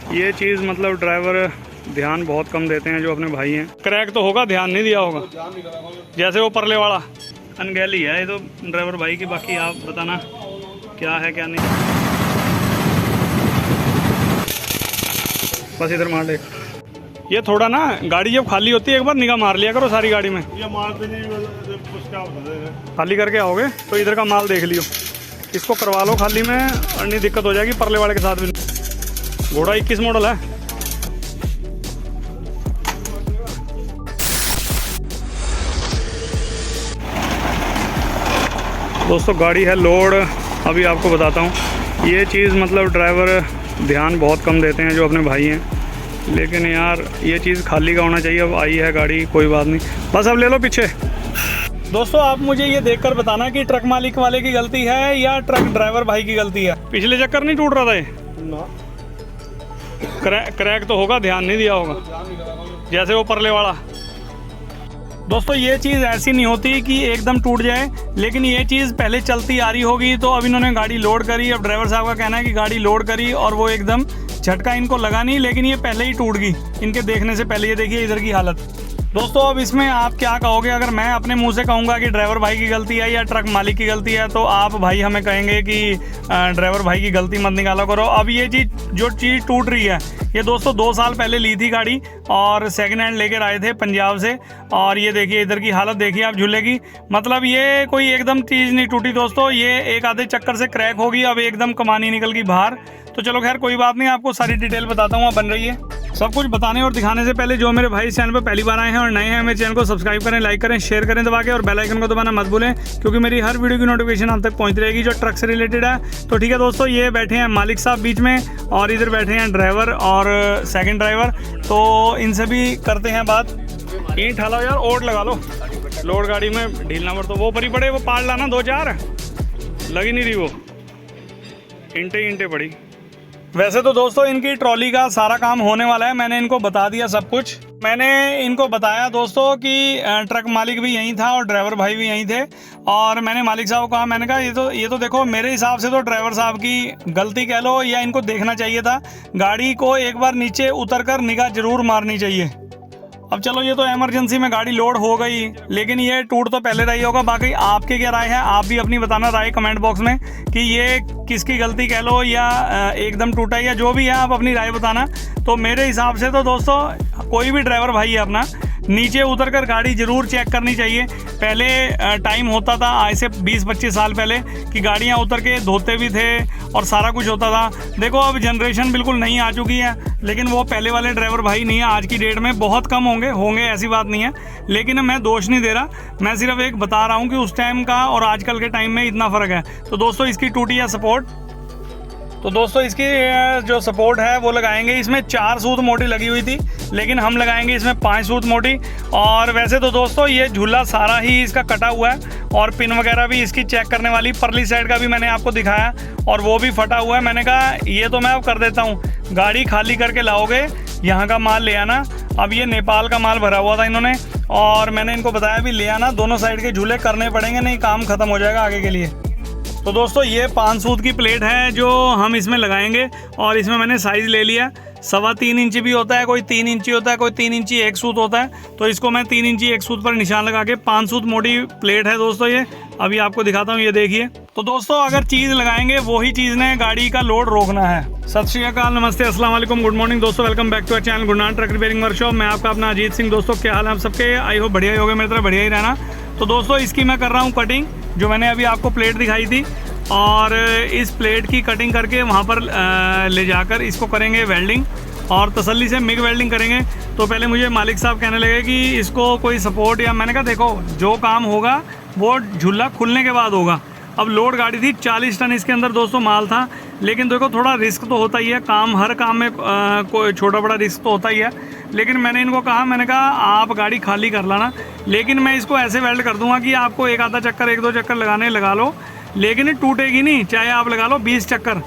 ये चीज़ मतलब ड्राइवर ध्यान बहुत कम देते हैं जो अपने भाई हैं। क्रैक तो होगा, ध्यान नहीं दिया होगा, जैसे वो परले वाला अनगैली है ये तो ड्राइवर भाई की। बाकी आप बताना क्या है क्या नहीं। बस इधर मार ले। ये थोड़ा ना गाड़ी जब खाली होती है एक बार निगाह मार लिया करो सारी गाड़ी में। ये माल भी नहीं खाली करके आओगे तो इधर का माल देख लियो, इसको करवा लो खाली में और नहीं दिक्कत हो जाएगी परले वाले के साथ भी। घोड़ा 21 मॉडल है। दोस्तों गाड़ी है लोड। अभी आपको बताता हूँ ये चीज़ मतलब ड्राइवर ध्यान बहुत कम देते हैं जो अपने भाई हैं, लेकिन यार ये चीज़ खाली का होना चाहिए। अब आई है गाड़ी, कोई बात नहीं, बस अब ले लो पीछे। दोस्तों आप मुझे ये देखकर बताना कि ट्रक मालिक वाले की गलती है या ट्रक ड्राइवर भाई की गलती है। पिछले चक्कर नहीं टूट रहा था ये ना। क्रैक तो होगा, ध्यान नहीं दिया होगा, जैसे वो परले वाला। दोस्तों ये चीज़ ऐसी नहीं होती कि एकदम टूट जाए, लेकिन ये चीज़ पहले चलती आ रही होगी। तो अब इन्होंने गाड़ी लोड करी, अब ड्राइवर साहब का कहना है कि गाड़ी लोड करी और वो एकदम झटका इनको लगा नहीं, लेकिन ये पहले ही टूट गई इनके देखने से पहले। ये देखिए इधर की हालत। दोस्तों अब इसमें आप क्या कहोगे? अगर मैं अपने मुंह से कहूँगा कि ड्राइवर भाई की गलती है या ट्रक मालिक की गलती है, तो आप भाई हमें कहेंगे कि ड्राइवर भाई की गलती मत निकाला करो। अब ये चीज़ जो चीज़ टूट रही है ये दोस्तों 2 साल पहले ली थी गाड़ी और सेकंड हैंड लेकर आए थे पंजाब से। और ये देखिए इधर की हालत देखिए आप झूले की। मतलब ये कोई एकदम चीज़ नहीं टूटी दोस्तों, ये एक आधे चक्कर से क्रैक होगी। अब एकदम कमानी निकल गई बाहर। तो चलो खैर कोई बात नहीं, आपको सारी डिटेल बताता हूँ। अब बन रही है सब कुछ बताने और दिखाने से पहले जो मेरे भाई इस चैनल पर पहली बार आए हैं और नए हैं, मेरे चैनल को सब्सक्राइब करें, लाइक करें, शेयर करें दबा के, और बेल आइकन को दबाना मत भूलें, क्योंकि मेरी हर वीडियो की नोटिफिकेशन आप तक पहुंच रहेगी जो ट्रक से रिलेटेड है। तो ठीक है दोस्तों, ये बैठे हैं मालिक साहब बीच में और इधर बैठे हैं ड्राइवर और सेकंड ड्राइवर। तो इनसे भी करते हैं बात। ईंट ठालो यार, ओट लगा लो, लोड गाड़ी में ढील ना पड़। तो वो परी पड़े, वो पाड़ लाना 2-4 लगी नहीं रही, वो ईंटे पड़ी। वैसे तो दोस्तों इनकी ट्रॉली का सारा काम होने वाला है, मैंने इनको बता दिया सब कुछ। मैंने इनको बताया दोस्तों कि ट्रक मालिक भी यहीं था और ड्राइवर भाई भी यहीं थे। और मैंने मालिक साहब को कहा, मैंने कहा ये तो देखो मेरे हिसाब से तो ड्राइवर साहब की गलती कह लो, या इनको देखना चाहिए था गाड़ी को एक बार नीचे उतर कर निगाह जरूर मारनी चाहिए। अब चलो ये तो इमरजेंसी में गाड़ी लोड हो गई, लेकिन ये टूट तो पहले रही होगा। बाकी आपकी क्या राय है, आप भी अपनी बताना राय कमेंट बॉक्स में कि ये किसकी गलती कह लो या एकदम टूटा या जो भी है, आप अपनी राय बताना। तो मेरे हिसाब से तो दोस्तों कोई भी ड्राइवर भाई है अपना, नीचे उतर कर गाड़ी ज़रूर चेक करनी चाहिए। पहले टाइम होता था आज से 20-25 साल पहले कि गाड़ियाँ उतर के धोते भी थे और सारा कुछ होता था। देखो अब जनरेशन बिल्कुल नई आ चुकी है, लेकिन वो पहले वाले ड्राइवर भाई नहीं है आज की डेट में। बहुत कम होंगे ऐसी बात नहीं है, लेकिन मैं दोष नहीं दे रहा, मैं सिर्फ एक बता रहा हूँ कि उस टाइम का और आजकल के टाइम में इतना फ़र्क है। तो दोस्तों इसकी टूटी है सपोर्ट। तो दोस्तों इसकी जो सपोर्ट है वो लगाएंगे, इसमें 4 सूत मोटी लगी हुई थी, लेकिन हम लगाएंगे इसमें 5 सूत मोटी। और वैसे तो दोस्तों ये झूला सारा ही इसका कटा हुआ है और पिन वगैरह भी इसकी चेक करने वाली, परली साइड का भी मैंने आपको दिखाया और वो भी फटा हुआ है। मैंने कहा ये तो मैं अब कर देता हूँ, गाड़ी खाली करके लाओगे यहाँ का माल ले आना। अब ये नेपाल का माल भरा हुआ था इन्होंने और मैंने इनको बताया भी ले आना, दोनों साइड के झूले करने पड़ेंगे, नहीं काम ख़त्म हो जाएगा आगे के लिए। तो दोस्तों ये 5 सूत की प्लेट है जो हम इसमें लगाएंगे और इसमें मैंने साइज़ ले लिया 3.25 इंची भी होता है, कोई 3 इंची होता है, कोई 3 इंची 1 सूत होता है। तो इसको मैं 3 इंची 1 सूत पर निशान लगा के 5 सूत मोटी प्लेट है दोस्तों ये। अभी आपको दिखाता हूँ, ये देखिए। तो दोस्तों अगर चीज़ लगाएंगे वही चीज़ ने गाड़ी का लोड रोकना है। सत श्री अकाल, नमस्ते, अस्सलाम वालेकुम, गुड मॉर्निंग दोस्तों, welcome back to our channel गुडनान ट्रक रिपेयरिंग वर्कशॉप। मैं आपका अपना अजीत सिंह। दोस्तों क्या हाल है आप सबके? आई होप बढ़िया ही होगा, मेरी तरह बढ़िया ही रहना। तो दोस्तों इसकी मैं कर रहा हूँ कटिंग, जो मैंने अभी आपको प्लेट दिखाई थी, और इस प्लेट की कटिंग करके वहाँ पर ले जाकर इसको करेंगे वेल्डिंग और तसल्ली से मिग वेल्डिंग करेंगे। तो पहले मुझे मालिक साहब कहने लगे कि इसको कोई सपोर्ट, या मैंने कहा देखो जो काम होगा वो झूला खुलने के बाद होगा। अब लोड गाड़ी थी 40 टन इसके अंदर दोस्तों माल था, लेकिन देखो थोड़ा रिस्क तो होता ही है, काम हर काम में कोई छोटा बड़ा रिस्क तो होता ही है। लेकिन मैंने इनको कहा, मैंने कहा आप गाड़ी खाली कर लाना, लेकिन मैं इसको ऐसे वेल्ड कर दूंगा कि आपको एक आधा चक्कर 1-2 चक्कर लगाने लगा लो, लेकिन टूटेगी नहीं। चाहे आप लगा लो 20 चक्कर,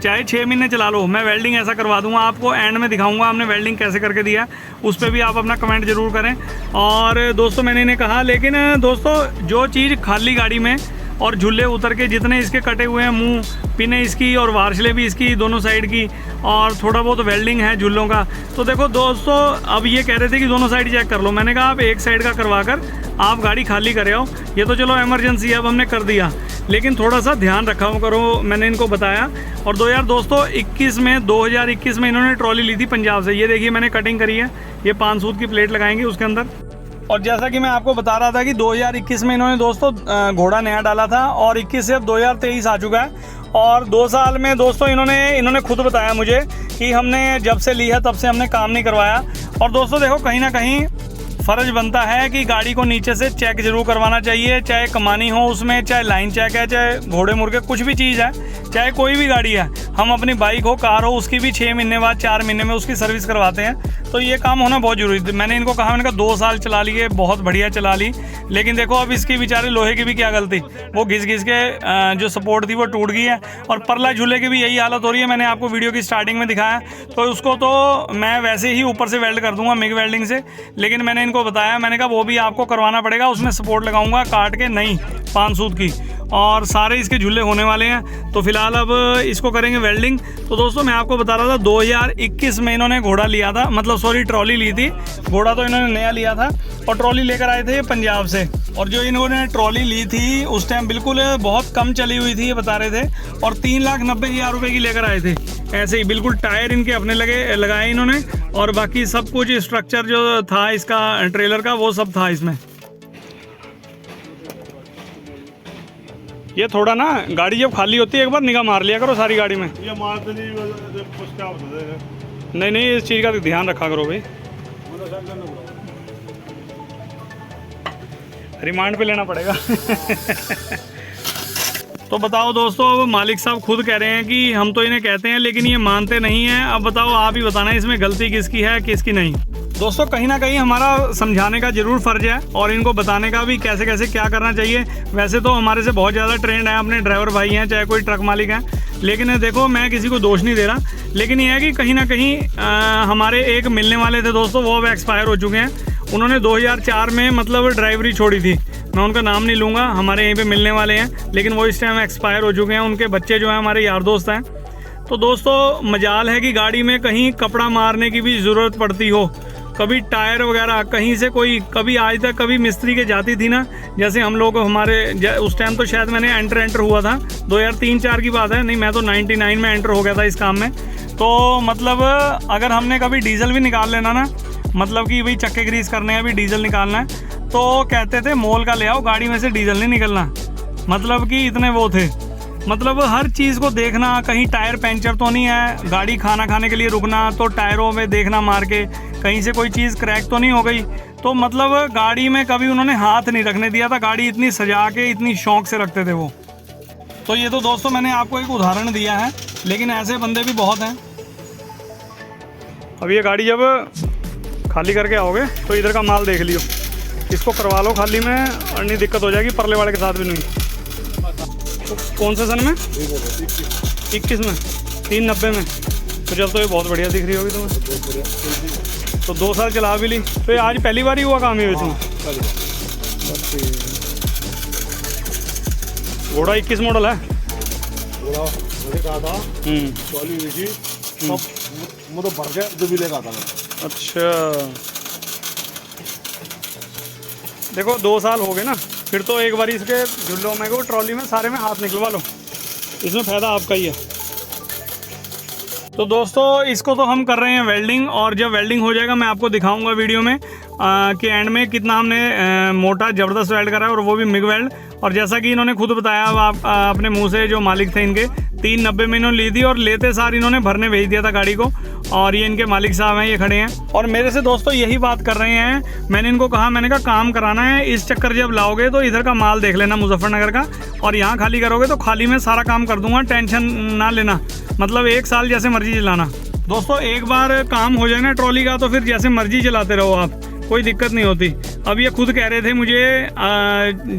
चाहे 6 महीने चला लो, मैं वेल्डिंग ऐसा करवा दूंगा। आपको एंड में दिखाऊंगा हमने वेल्डिंग कैसे करके दिया, उस पर भी आप अपना कमेंट जरूर करें। और दोस्तों मैंने इन्हें कहा, लेकिन दोस्तों जो चीज़ खाली गाड़ी में और झूले उतर के जितने इसके कटे हुए हैं, मुंह पिने इसकी और वार्शले भी इसकी दोनों साइड की, और थोड़ा बहुत वेल्डिंग है झूलों का। तो देखो दोस्तों, अब ये कह रहे थे कि दोनों साइड चेक कर लो। मैंने कहा आप एक साइड का करवा कर आप गाड़ी खाली करे आओ। ये तो चलो इमरजेंसी है, अब हमने कर दिया, लेकिन थोड़ा सा ध्यान रखा करो, मैंने इनको बताया। और 2021 में इन्होंने ट्रॉली ली थी पंजाब से। ये देखिए मैंने कटिंग करी है, ये 5 सूत की प्लेट लगाएंगे उसके अंदर। और जैसा कि मैं आपको बता रहा था कि 2021 में इन्होंने दोस्तों घोड़ा नया डाला था, और 21 से अब 2023 आ चुका है। और 2 साल में दोस्तों इन्होंने खुद बताया मुझे कि हमने जब से ली है तब से हमने काम नहीं करवाया। और दोस्तों देखो, कहीं ना कहीं फ़र्ज बनता है कि गाड़ी को नीचे से चेक ज़रूर करवाना चाहिए, चाहे कमानी हो उसमें, चाहे लाइन चेक है, चाहे घोड़े मुर्गे कुछ भी चीज़ है, चाहे कोई भी गाड़ी है। हम अपनी बाइक हो, कार हो, उसकी भी 6 महीने बाद 4 महीने में उसकी सर्विस करवाते हैं। तो ये काम होना बहुत ज़रूरी है। मैंने इनको कहा, मैंने कहा 2 साल चला लिए, बहुत बढ़िया चला ली, लेकिन देखो अब इसकी बेचारे लोहे की भी क्या गलती, वो घिस घिस के जो सपोर्ट थी वो टूट गई है। और परला झूले की भी यही हालत हो रही है। मैंने आपको वीडियो की स्टार्टिंग में दिखाया, तो उसको तो मैं वैसे ही ऊपर से वेल्ड कर दूंगा मिग वेल्डिंग से, लेकिन मैंने इनको बताया, मैंने कहा वो भी आपको करवाना पड़ेगा, उसमें सपोर्ट लगाऊंगा काट के, नहीं 5 सूत की, और सारे इसके झूले होने वाले हैं। तो फिलहाल अब इसको करेंगे वेल्डिंग। तो दोस्तों मैं आपको बता रहा था 2021 में इन्होंने घोड़ा लिया था, मतलब सॉरी ट्रॉली ली थी। घोड़ा तो इन्होंने नया लिया था, और ट्रॉली लेकर आए थे पंजाब से। और जो इन्होंने ट्रॉली ली थी उस टाइम बिल्कुल बहुत कम चली हुई थी, ये बता रहे थे, और 3,90,000 रुपये की लेकर आए थे। ऐसे ही बिल्कुल टायर इनके अपने लगाए इन्होंने, और बाकी सब कुछ स्ट्रक्चर जो था इसका ट्रेलर का वो सब था इसमें। ये थोड़ा ना गाड़ी जब खाली होती है एक बार निगाह मार लिया करो सारी गाड़ी में। ये मारते नहीं, कुछ क्या होता है। नहीं इस चीज़ का ध्यान रखा करो भाई, रिमांड पे लेना पड़ेगा। तो बताओ दोस्तों, अब मालिक साहब खुद कह रहे हैं कि हम तो इन्हें कहते हैं लेकिन ये मानते नहीं हैं। अब बताओ, आप ही बताना इसमें गलती किसकी है किसकी नहीं। दोस्तों कहीं ना कहीं हमारा समझाने का ज़रूर फ़र्ज है, और इनको बताने का भी कैसे कैसे क्या करना चाहिए। वैसे तो हमारे से बहुत ज़्यादा ट्रेंड है, अपने ड्राइवर भाई हैं, चाहे कोई ट्रक मालिक हैं, लेकिन देखो मैं किसी को दोष नहीं दे रहा, लेकिन ये है कि कहीं ना कहीं हमारे एक मिलने वाले थे दोस्तों, वो अब एक्सपायर हो चुके हैं। उन्होंने 2004 में मतलब ड्राइवरी छोड़ी थी, मैं उनका नाम नहीं लूँगा, हमारे यहीं पे मिलने वाले हैं, लेकिन वो इस टाइम एक्सपायर हो चुके हैं। उनके बच्चे जो हैं हमारे यार दोस्त हैं। तो दोस्तों मजाल है कि गाड़ी में कहीं कपड़ा मारने की भी ज़रूरत पड़ती हो, कभी टायर वगैरह कहीं से कोई, कभी आज तक कभी मिस्त्री के जाती थी ना, जैसे हम लोग हमारे उस टाइम तो शायद मैंने एंटर हुआ था 2003-4 की बात है, नहीं मैं तो 99 में एंटर हो गया था इस काम में। तो मतलब अगर हमने कभी डीजल भी निकाल लेना ना, मतलब कि भाई चक्के ग्रीस करने हैं, अभी डीजल निकालना है, तो कहते थे मोल का ले आओ, गाड़ी में से डीजल नहीं निकलना। मतलब कि इतने वो थे, मतलब हर चीज़ को देखना, कहीं टायर पंचर तो नहीं है, गाड़ी खाना खाने के लिए रुकना तो टायरों में देखना मार के, कहीं से कोई चीज़ क्रैक तो नहीं हो गई। तो मतलब गाड़ी में कभी उन्होंने हाथ नहीं रखने दिया था, गाड़ी इतनी सजा के इतनी शौक से रखते थे वो। तो ये तो दोस्तों मैंने आपको एक उदाहरण दिया है, लेकिन ऐसे बंदे भी बहुत हैं। अब ये गाड़ी जब खाली करके आओगे तो इधर का माल देख लियो, इसको करवा लो खाली में, और नहीं दिक्कत हो जाएगी परले वाले के साथ भी नहीं। तो कौन से सन में? 21 में 390 में। तो जब तो ये बहुत बढ़िया दिख रही होगी तुम्हें। तो 2 साल चला भी ली, तो ये आज पहली बार ही हुआ काम है इसमें। घोड़ा 21 मॉडल है। मतलब भर गया जो भी लेगा था। अच्छा देखो 2 साल हो गए ना, फिर तो एक बार इसके झुल्लों में को ट्रॉली में सारे में हाथ निकलवा लो, इसमें फ़ायदा आपका ही है। तो दोस्तों इसको तो हम कर रहे हैं वेल्डिंग, और जब वेल्डिंग हो जाएगा मैं आपको दिखाऊंगा वीडियो में कि एंड में कितना हमने मोटा ज़बरदस्त वेल्ड करा है, और वो भी मिग वेल्ड। और जैसा कि इन्होंने खुद बताया, अब आप अपने मुंह से, जो मालिक थे इनके, 390 में इन्होंने ली थी, और लेते सार इन्होंने भरने भेज दिया था गाड़ी को। और ये इनके मालिक साहब हैं, ये खड़े हैं, और मेरे से दोस्तों यही बात कर रहे हैं। मैंने इनको कहा, मैंने कहा काम कराना है, इस चक्कर जब लाओगे तो इधर का माल देख लेना मुजफ्फरनगर का, और यहाँ खाली करोगे तो खाली में सारा काम कर दूंगा, टेंशन ना लेना, मतलब 1 साल जैसे मर्जी चलाना। दोस्तों एक बार काम हो जाए ना ट्रॉली का, तो फिर जैसे मर्जी चलाते रहो आप, कोई दिक्कत नहीं होती। अब ये खुद कह रहे थे मुझे,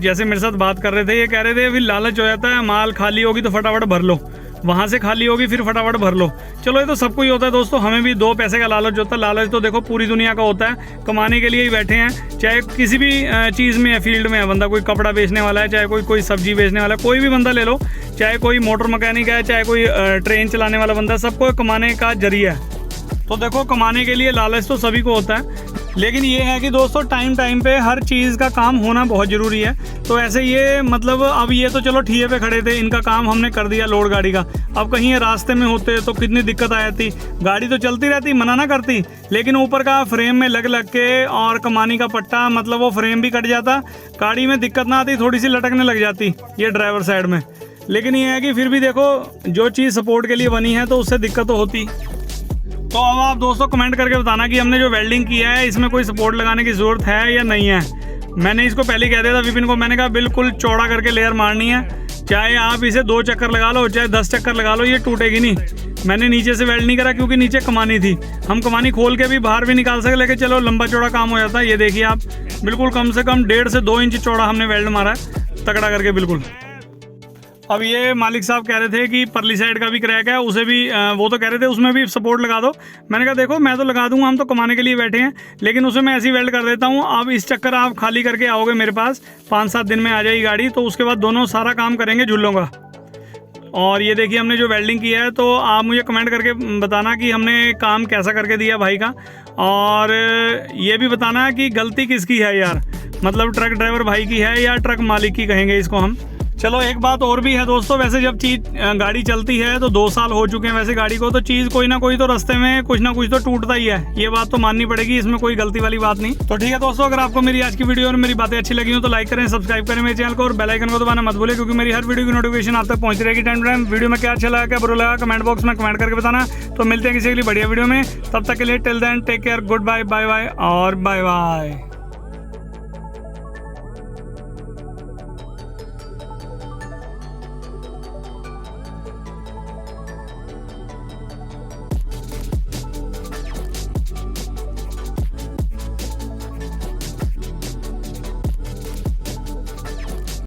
जैसे मेरे साथ बात कर रहे थे, ये कह रहे थे फिर लालच हो जाता है, माल खाली होगी तो फटाफट भर लो। वहाँ से खाली होगी फिर फटाफट भर लो। चलो ये तो सबको ही होता है दोस्तों, हमें भी 2 पैसे का लालच होता है। लालच तो देखो पूरी दुनिया का होता है, कमाने के लिए ही बैठे हैं। चाहे किसी भी चीज़ में है, फील्ड में है बंदा, कोई कपड़ा बेचने वाला है, चाहे कोई सब्जी बेचने वाला है, कोई भी बंदा ले लो, चाहे कोई मोटर मैकेनिक है, चाहे कोई ट्रेन चलाने वाला बंदा है, सबको कमाने का जरिया है। तो देखो कमाने के लिए लालच तो सभी को होता है, लेकिन ये है कि दोस्तों टाइम पे हर चीज़ का काम होना बहुत ज़रूरी है। तो ऐसे ये मतलब अब ये तो चलो ठिये पे खड़े थे, इनका काम हमने कर दिया लोड गाड़ी का। अब कहीं ये रास्ते में होते तो कितनी दिक्कत आ जाती। गाड़ी तो चलती रहती, मना ना करती, लेकिन ऊपर का फ्रेम में लग के और कमानी का पट्टा, मतलब वो फ्रेम भी कट जाता, गाड़ी में दिक्कत ना आती, थोड़ी सी लटकने लग जाती ये ड्राइवर साइड में। लेकिन ये है कि फिर भी देखो जो चीज़ सपोर्ट के लिए बनी है तो उससे दिक्कत तो होती। तो अब आप दोस्तों कमेंट करके बताना कि हमने जो वेल्डिंग किया है इसमें कोई सपोर्ट लगाने की ज़रूरत है या नहीं है। मैंने इसको पहले ही कह दिया था विपिन को, मैंने कहा बिल्कुल चौड़ा करके लेयर मारनी है, चाहे आप इसे 2 चक्कर लगा लो, चाहे 10 चक्कर लगा लो, ये टूटेगी नहीं। मैंने नीचे से वेल्ड नहीं करा क्योंकि नीचे कमानी थी, हम कमानी खोल के भी बाहर भी निकाल सके, लेकिन चलो लंबा चौड़ा काम हो जाता है। ये देखिए आप, बिल्कुल कम से कम 1.5 से 2 इंच चौड़ा हमने वेल्ड मारा है, तगड़ा करके बिल्कुल। अब ये मालिक साहब कह रहे थे कि परली साइड का भी क्रैक है, उसे भी वो तो कह रहे थे उसमें भी सपोर्ट लगा दो। मैंने कहा देखो मैं तो लगा दूंगा, हम तो कमाने के लिए बैठे हैं, लेकिन उसे मैं ऐसी वेल्ड कर देता हूँ। अब इस चक्कर आप खाली करके आओगे मेरे पास, 5-7 दिन में आ जाएगी गाड़ी, तो उसके बाद दोनों सारा काम करेंगे झूलों का। और ये देखिए हमने जो वेल्डिंग किया है, तो आप मुझे कमेंट करके बताना कि हमने काम कैसा करके दिया भाई का, और ये भी बताना कि गलती किसकी है यार, मतलब ट्रक ड्राइवर भाई की है या ट्रक मालिक की कहेंगे इसको हम। चलो एक बात और भी है दोस्तों, वैसे जब गाड़ी चलती है तो 2 साल हो चुके हैं वैसे गाड़ी को, तो चीज़ कोई ना कोई तो रास्ते में कुछ ना कुछ तो टूटता ही है, ये बात तो माननी पड़ेगी, इसमें कोई गलती वाली बात नहीं। तो ठीक है दोस्तों, अगर आपको मेरी आज की वीडियो और मेरी बातें अच्छी लगी हो तो लाइक करें, सब्सक्राइब करें मेरे चैनल को, और बेल आइकन को दबाना मत भूलें, क्योंकि मेरी हर वीडियो की नोटिफिकेशन आप तक पहुंच रहेगी टाइम टू टाइम। वीडियो में क्या अच्छा लगा, क्या बुरा लगा, कमेंट बॉक्स में कमेंट करके बताना। तो मिलते हैं किसी अगली बढ़िया वीडियो में, तब तक के लिए till then take care, goodbye, bye bye और बाय बाय।